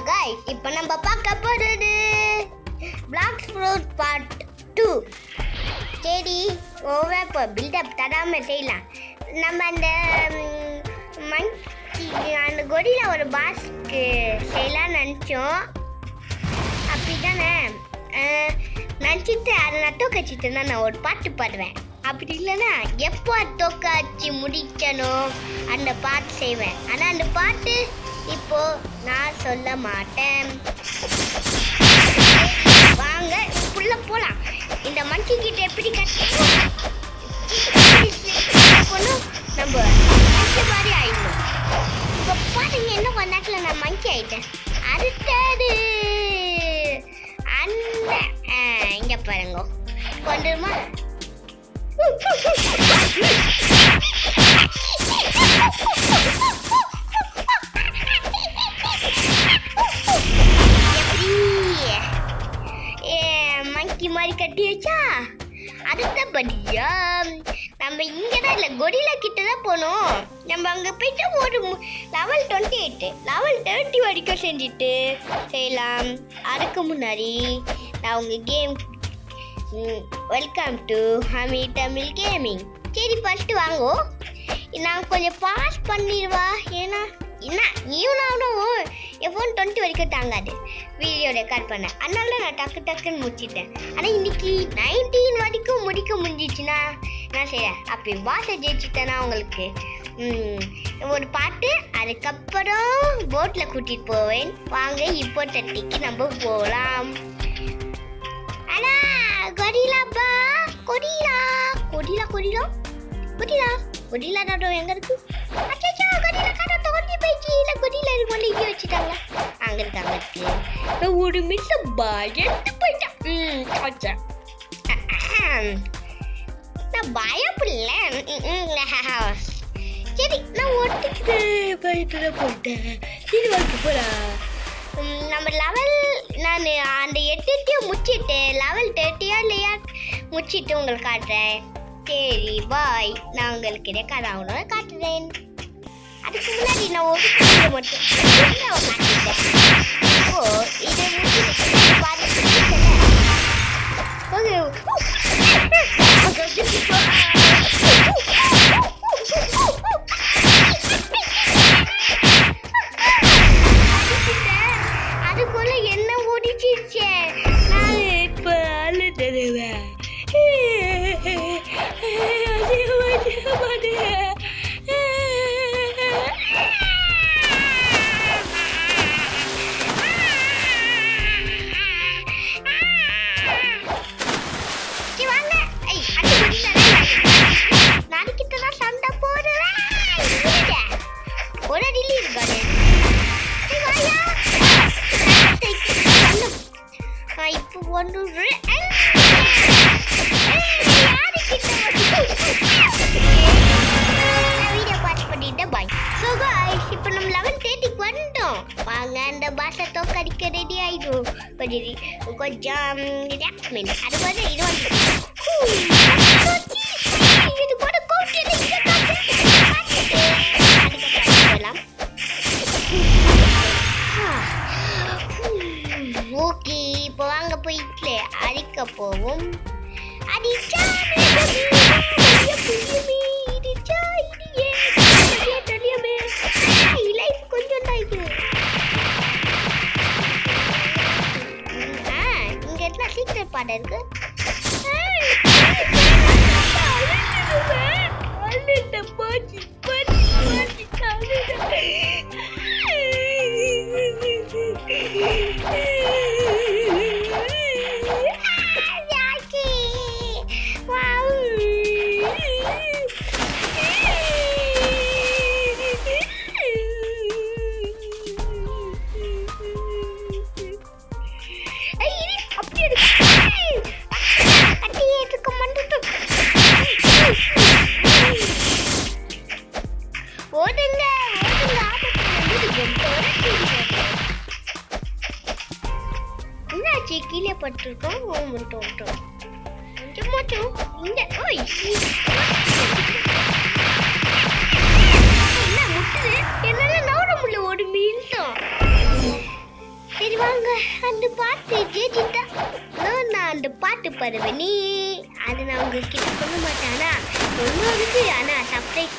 guys, இப்போ நம்ம பார்க்க போறது Black Fruit Part 2. சரி, ஓவர் இப்போ பில்டப் தராம செய்யலாம். நம்ம அந்த மங்கி அந்த கொரிலா ஒரு பாஸ்க்கு செய்யலாம்னு நினச்சோம். அப்படிதானே நினச்சிட்டு அதை நான் தோக்கச்சிட்டேன்னா நான் ஒரு பாட்டு பாடுவேன். அப்படி இல்லைன்னா எப்போ தோக்காச்சு முடிக்கனோ அந்த பாட்டு செய்வேன். ஆனால் அந்த பாட்டு இப்போ நான் சொல்ல மாட்டேன். வாங்க உள்ள போலாம். இந்த மங்கி கிட்ட எப்படி கட்டணும் நம்ம மங்கி மாதிரி ஆயிடணும். இப்போ பாருங்க, என்ன கொஞ்ச நேரத்தில் நான் மங்கி ஆயிட்டேன். அடுத்தது அந்த இங்க பாருங்க கொண்டுமா மங்கி மாதிரி கட்டி வச்சா அடுத்தபடியா நம்ம இங்கதான் இல்லை, கொரிலா கிட்ட தான் போனோம். நம்ம அங்கே போயிட்டு ஒரு லெவல் 28 லெவல் 30 வரைக்கும் செஞ்சுட்டு செய்யலாம். அதுக்கு முன்னாடி நான் உங்கள் கேம் வெல்கம் டு ஹமி தமிழ் கேமிங். சரி, ஃபஸ்ட்டு வாங்கோ. நான் கொஞ்சம் பாஸ் பண்ணிடுவா. ஏன்னா என்ன நீயும் நானும் என் ஃபோன் 20 வரைக்கும் தாங்காது வீடியோ ரெக்கார்ட் பண்ண. அதனால நான் டக்குன்னு முடிச்சிட்டேன். ஆனால் இன்னைக்கு 19 வரைக்கும் முடிக்க முடிஞ்சிச்சுன்னா என்ன செய்ய, அப்படி பாஸை ஜெயிச்சுட்டேன்னா உங்களுக்கு ஒரு பாட்டு, அதுக்கப்புறம் போட்டில் கூட்டிகிட்டு போவேன். வாங்க இப்போ 30க்கு நம்ம போகலாம். ஆனால் கொரிலாப்பா gorilla gorilla gorilla gorilla gorilla நாட்டம் எங்கே இருக்கு? அச்சா கொரிலா காட்டம் தோண்டி போயிடுச்சு. இல்லை கொரிலா இருக்கு போல இங்கே வச்சுட்டாங்க. அங்கே இருக்கு ஒரு மிஸ் பயந்து போயிட்டேன். அச்சா நான் பயப்படல. சரி, நான் ஒட்டிக்கிட்டு பயத்துல போயிட்டேன். சரி வாழ்க்கை போல நம்ம லெவல் நான் அந்த 8 முடிச்சிட்டு லெவல் 30 இல்லையா முடிச்சிட்டு உங்களுக்கு காட்டுறேன். சரி பாய், நான் உங்களுக்கு ரெக்கார்ட் ஆகணும் காட்டுறேன். அதுக்கு முன்னாடி நான் ஒரு மட்டும் காட்டிட்டேன். ஓ இதை முடிச்சுட்டு அதுக்குள்ள என்ன ஓடிச்சிருச்சே. நான் இப்போ அழுதுருவேன். இப்போ நம்ம லெவல் 30க்கு வந்துட்டோம். வாங்க அந்த பாஷை தோக்கடிக்க ரெடி ஆயிடும். கொஞ்சம் ரிலாக்ஸ்மெண்ட். அது வந்து இது வந்து இது கூட ஓகே. இப்போ வாங்க போயிட்டு அடிக்க போவோம். அடிச்சா கொஞ்சம் தான் இது. இங்க என்ன சீக்கிரம் பாடம் இருக்கு. என்னாச்சு, கீழே பட்டிருக்கோம். கொஞ்சம் மட்டும் இந்த என்ன முட்டுது, என்னால நவர முடியல ஒரு மீன்ஸும். அந்த பாட்டு ஜெயிச்சிட்டா நான் அந்த பாட்டு பாடுவேன் நீ அது நான் உங்ககிட்ட சொல்ல மாட்டேன். ஆனா ஒன்றும் இருக்கு, ஆனா சர்ப்ரைஸ்.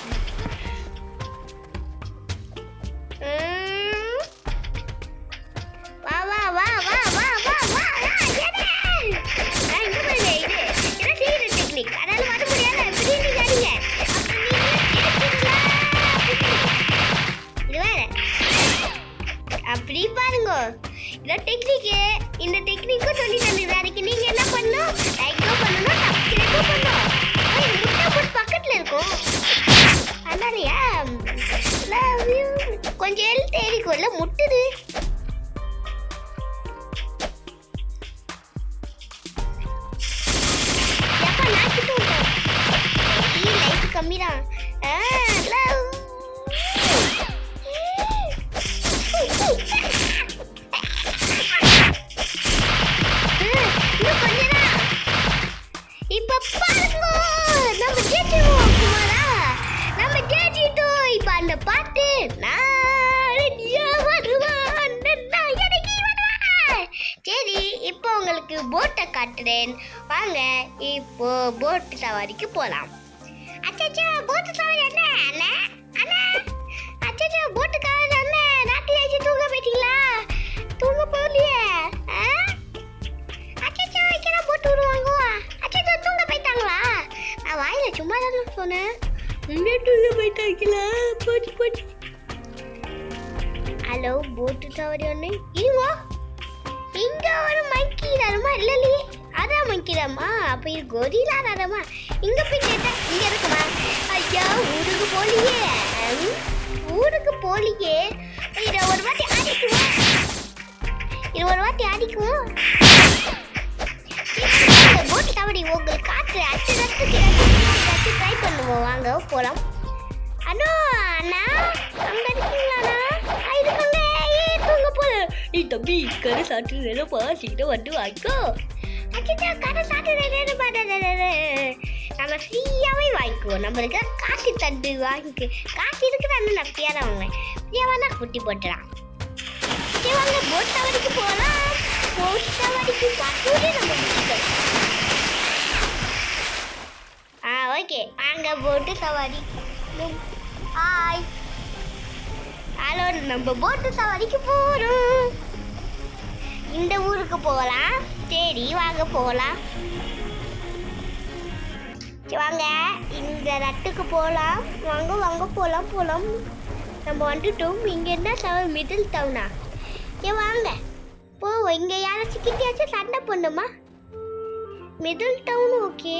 வா வா வா வா வா வா வா இந்த மாதிரி இது என்ன செய்யற டெக்னிக், அதனால வர முடியாது. எப்படி நீங்க அடிங்க இது வேற அப்படி பாருங்க. இந்த டெக்னிக்கு இந்த டெக்னிக்கும் சொல்லி தந்துது. அதுக்கு நீங்க என்ன பண்ணணும், லைக்கும் பண்ணணும், சப்ஸ்கிரைபும் பண்ணணும். முட்டை போட்டு பக்கத்துல இருக்கும், அதனாலயா கொஞ்சம் ஹெல்த் ஏறிக்கும்ல முட்டுது. எப்ப நான் கிட்ட விட்டேன் லைஃப் கம்மிதான். அந்த பாட்டு சரி, இப்போ உங்களுக்கு போட்டை காட்டுறேன் வாங்க. இப்போ போட்டு சவாரிக்கு போலாம். அச்சா போட்டு சவாரி அண்ணா அண்ணா அண்ணா அச்சா போட்டு சவாரி அண்ணா நாட்டு ஆயிடுச்சு. தூங்க போயிட்டீங்களா? தூங்க போகலையே. அச்சா இக்கெல்லாம் போட்டு விடுவாங்க. அச்சா தூங்க போயிட்டாங்களா? நான் வாயில சும்மா தான் சொன்னேன். தூங்க போயிட்டாங்களா? போட்டு போட்டு. ஹலோ போட்டு சவாரி ஒன்று இருங்கோ. இங்க ஒரு மங்கி தரமா இல்லையே? அதான் மங்கி தாமா. அப்ப இது கொரிலா தரமா? இங்க போய் கேட்டா இங்க இருக்குமா? ஐயா ஊருக்கு போலியே, ஊருக்கு போலியே. இதை ஒரு வாட்டி ஆடிக்குவோம், இது ஒரு வாட்டி ஆடிக்குவோம். போட்டு சவாரி உங்களுக்கு காற்று அச்சு ட்ரை பண்ணுவோம். வாங்க போலாம். அண்ணா அண்ணா அங்க இருக்கீங்களாண்ணா? இருக்காங்க. தூங்க போல. நீ தம்பி கரை சாட்டு வேலைப்பா, சீக்கிரம் வந்து வாங்கிக்கோ. அச்சா கரை சாட்டு வேலைப்பா, நம்ம ஃப்ரீயாவே வாங்கிக்குவோம். நம்மளுக்கு காசு தண்டு வாங்கிக்கு காசு இருக்குது. அந்த நான் ஃப்ரீயாக தான் வாங்குவேன். ஃப்ரீயாவா குட்டி போட்டுறான். வாங்க போட் சவாரிக்கு போகலாம். போட் சவாரிக்கு பார்த்தோடே நம்ம முடிச்சுக்கலாம். ஓகே வாங்க போட்டு சவாரி. ஹாய் ஹலோ, நம்ம போட்டு சவாரிக்கு போகிறோம். இந்த ஊருக்கு போகலாம். சரி வாங்க போகலாம். வாங்க இந்த ரட்டுக்கு போகலாம். வாங்க வாங்க போகலாம் போகலாம். நம்ம வந்துட்டோம். இங்கே என்ன டவுன்? மிடில் டவுனா? வாங்க போவோம். இங்கே யாராச்சும் கிட்டியாச்சும் சண்டை பண்ணுமா? Middle town okay.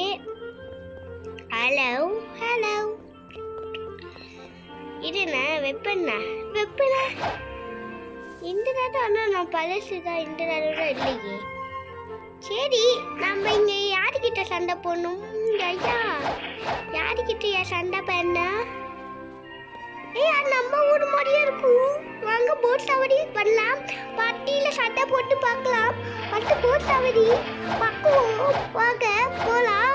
Hello hello இதுண்ணா வெப்பண்ணா வெப்பண்ணா. இந்த நேரம் ஆனால் நான் பழசுதான். இந்த நேரம் இல்லையே. சரி நம்ம இங்கே யாருக்கிட்ட சண்டை போடணும்? ஐயா யாருக்கிட்ட சண்டை பண்ண? நம்ம ஊர் மாதிரியே இருக்கும். வாங்க போட் சவாரி பண்ணலாம். பட்டியில் சண்டை போட்டு பார்க்கலாம். பட்டு போட் சவாரி பக்குவோம். வாங்க போகலாம்.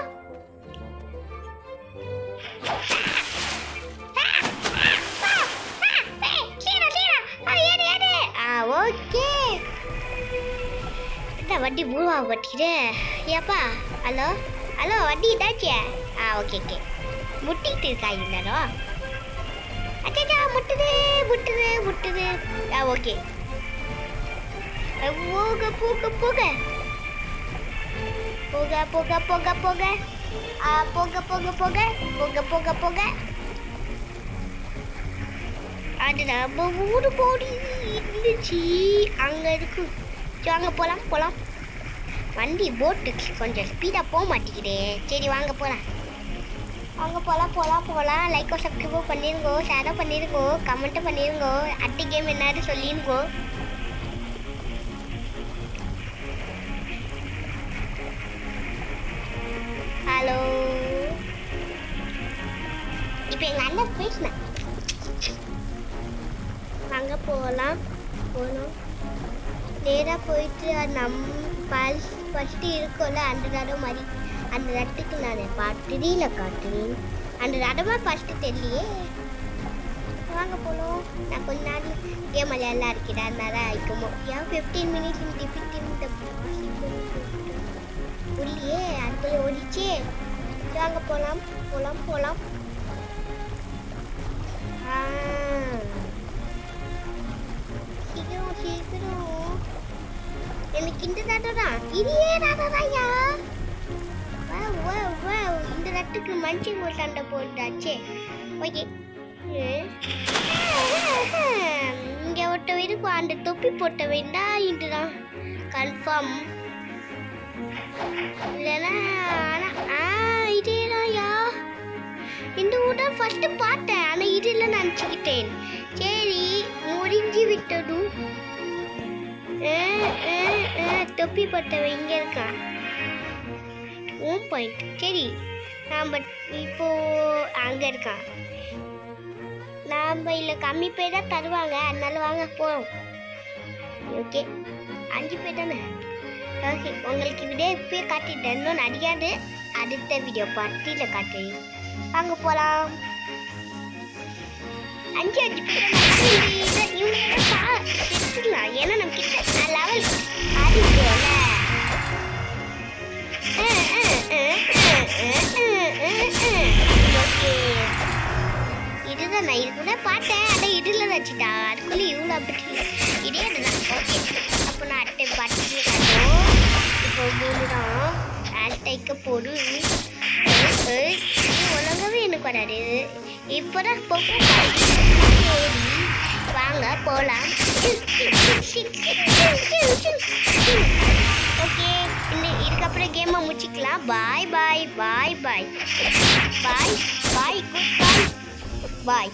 ஓகே வண்டி மூவா வட்டிடு. ஏப்பா ஹலோ ஹலோ வண்டி இதாச்சியா? ஓகே ஓகே முட்டிக்கிட்டு இருக்கா இருந்தாலும். அச்சா முட்டுது முட்டுது முட்டுது. ஓகே போக போக போக போக போக போக போக போக போக போக போக போக போக. அது நம்ம ஊரு போடி இருந்துச்சு அங்கே இருக்கு. வாங்க போகலாம் போகலாம். வண்டி போட்டுக்கு கொஞ்சம் ஸ்பீடாக போக மாட்டேங்குது. சரி வாங்க போகலாம். வாங்க போகலாம் போகலாம் போகலாம். லைக்கோ சப்ஸ்கிரைபோ பண்ணிருங்கோ, ஷேரோ பண்ணிருங்கோ, கமெண்ட்டை பண்ணிருங்கோ. அட்டி கேம் என்னது சொல்லிருங்கோ. ஹலோ இப்போ எங்கள் அண்ணன் பேசினேன். வாங்க போகலாம் போகணும். நேராக போயிட்டு ஃபஸ்ட்டு இருக்கும்ல அந்த இடம் மாதிரி அந்த இடத்துக்கு நான் பாட்டுல காட்டுறேன். அந்த இடமா ஃபஸ்ட்டு தெரியலையே. வாங்க போகலாம். நான் கொஞ்ச நேரம் கேம் விளையாடலாம் இருக்கிறேன், அதனால ஆயிக்குமோ ஏன் 15 மினிட்ஸ் இந்த 15 புள்ளியே அதுக்குள்ளே ஓடிச்சு. வாங்க போகலாம் போகலாம் போகலாம். சீக்கிரம் சீக்கிரம் எனக்கு இந்த தாத்தா தான் இதே தாத்தா தான்யா. இந்த ரட்டுக்கு மனுஷன் ஒரு சண்டை போட்டாச்சே. ஓகே இங்கே ஒருத்த இருக்கும், அந்த தொப்பி போட்ட வேண்டா இதுதான் கன்ஃபார்ம் இல்லைன்னா. ஆனால் இதேதான்யா. இந்த ஊட்ட ஃபர்ஸ்ட் பார்த்தேன், ஆனால் இது இல்லை நினச்சிக்கிட்டேன். சரி முடிஞ்சு விட்டதும். தொப்பி போட்டவன் இங்கே இருக்கான். பாயிண்ட். சரி நாம் இப்போ அங்கே இருக்கான். நாம் இல்லை கம்மி பேர் தான் தருவாங்க, அதனால வாங்க போவோம். ஓகே 5 பேர் தானே. ஓகே உங்களுக்கு வீடியோ இப்போயே காட்டிட்டேன், இன்னும் நிறையாது அடுத்த வீடியோ பார்ட்டியில் காட்டுறேன். வாங்க போகலாம். 5 பேர் எடுத்துக்கலாம், ஏன்னா நம்ம கிட்ட லெவல் ஆடிக்கல. ஓகே இதுதான் நான் இது கூட பார்த்தேன், ஆனால் இதில் வச்சுட்டா அதுக்குள்ளே இவ்வளோ அப்படி இதே இதுதான். ஓகே அப்போ நான் அடுத்த பாட்டு காட்டும். இப்போ 3 தான் ஹேஷ்டைக்க போடு. உலகவே எனக்கு வராது. இப்போ தான் சரி வாங்க போகலாம். ஓகே இதுக்கப்புறம் கேமை முடிச்சிக்கலாம். பாய் பாய் பாய் பாய் பாய் பாய் குட் பாய் பாய்.